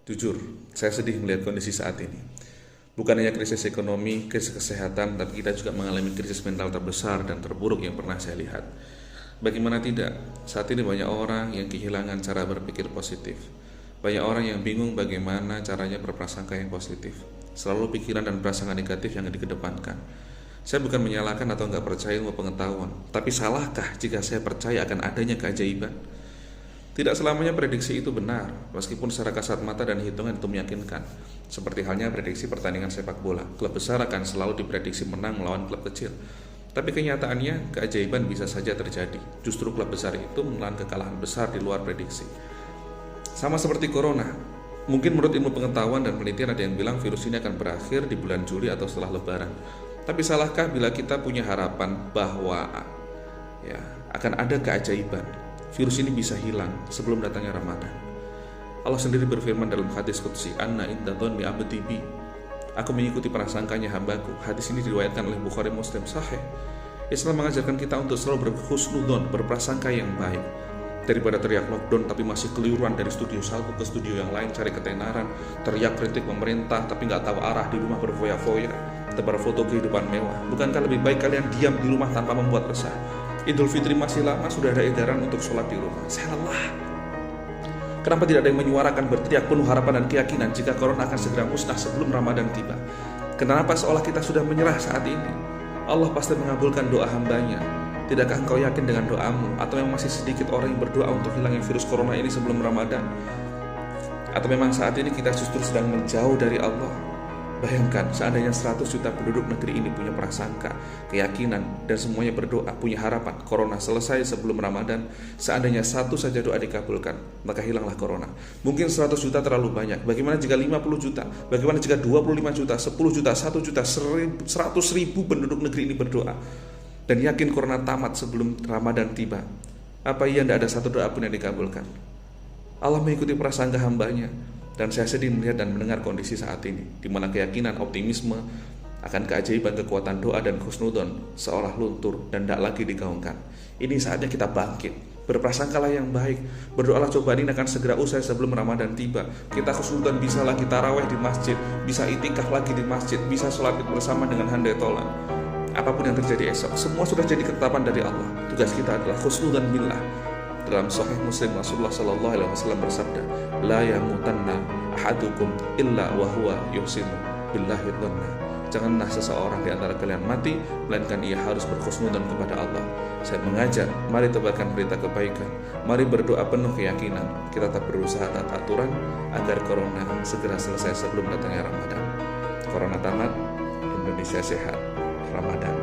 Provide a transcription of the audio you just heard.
Jujur, saya sedih melihat kondisi saat ini. Bukan hanya krisis ekonomi, krisis kesehatan, tapi kita juga mengalami krisis mental terbesar dan terburuk yang pernah saya lihat. Bagaimana tidak, saat ini banyak orang yang kehilangan cara berpikir positif. Banyak orang yang bingung bagaimana caranya berprasangka yang positif. Selalu pikiran dan prasangka negatif yang dikedepankan. Saya bukan menyalahkan atau nggak percaya ilmu pengetahuan, tapi salahkah jika saya percaya akan adanya keajaiban? Tidak selamanya prediksi itu benar, meskipun secara kasat mata dan hitungan itu meyakinkan. Seperti halnya prediksi pertandingan sepak bola, klub besar akan selalu diprediksi menang melawan klub kecil. Tapi kenyataannya, keajaiban bisa saja terjadi. Justru klub besar itu menelan kekalahan besar di luar prediksi. Sama seperti corona, mungkin menurut ilmu pengetahuan dan penelitian ada yang bilang virus ini akan berakhir di bulan Juli atau setelah Lebaran. Tapi salahkah bila kita punya harapan bahwa akan ada keajaiban? Virus ini bisa hilang sebelum datangnya Ramadan. Allah sendiri berfirman dalam hadis qudsi, "Anna inda dhanni 'abdi bi." Aku mengikuti prasangkanya hambaku. Hadis ini diriwayatkan oleh Bukhari Muslim sahih. Islam mengajarkan kita untuk selalu berhusnudzon, berprasangka yang baik. Daripada teriak lockdown tapi masih keliruan dari studio satu ke studio yang lain cari ketenaran, teriak kritik pemerintah tapi nggak tahu arah, di rumah berfoya-foya, tebar foto kehidupan mewah. Bukankah lebih baik kalian diam di rumah tanpa membuat resah? Idul Fitri masih lama, sudah ada edaran untuk sholat di rumah. Saya lelah. Kenapa tidak ada yang menyuarakan berteriak penuh harapan dan keyakinan jika corona akan segera musnah sebelum Ramadan tiba? Kenapa seolah kita sudah menyerah saat ini? Allah pasti mengabulkan doa hambanya. Tidakkah engkau yakin dengan doamu? Atau memang masih sedikit orang yang berdoa untuk hilangnya virus corona ini sebelum Ramadan? Atau memang saat ini kita justru sedang menjauh dari Allah? Bayangkan seandainya 100 juta penduduk negeri ini punya prasangka, keyakinan, dan semuanya berdoa, punya harapan corona selesai sebelum Ramadan. Seandainya satu saja doa dikabulkan, maka hilanglah corona. Mungkin 100 juta terlalu banyak. Bagaimana jika 50 juta? Bagaimana jika 25 juta, 10 juta, 1 juta, 100 ribu penduduk negeri ini berdoa dan yakin corona tamat sebelum Ramadan tiba? Apa iya tidak ada satu doa pun yang dikabulkan? Allah mengikuti prasangka hambanya. Dan saya sedih melihat dan mendengar kondisi saat ini, di mana keyakinan, optimisme akan keajaiban, kekuatan doa dan husnudon seolah luntur dan tidak lagi digaungkan. Ini saatnya kita bangkit, berprasangkalah yang baik, berdoalah cobaan ini akan segera usai sebelum Ramadan tiba. Kita husnudon bisa lagi taraweh di masjid, bisa itikaf lagi di masjid, bisa sholat bersama dengan handai tolan. Apapun yang terjadi esok, semua sudah jadi ketetapan dari Allah. Tugas kita adalah husnudon billah. Dalam Sahih Muslim, Rasulullah SAW bersabda, "La yamutanna ahadukum illa wa huwa yuhsinu billahi dhanna." Janganlah seseorang di antara kalian mati melainkan ia harus berhusnudzon kepada Allah. Saya mengajak, mari tebarkan berita kebaikan, mari berdoa penuh keyakinan. Kita tetap berusaha taat aturan agar corona segera selesai sebelum datangnya Ramadan. Corona tamat, Indonesia sehat, Ramadan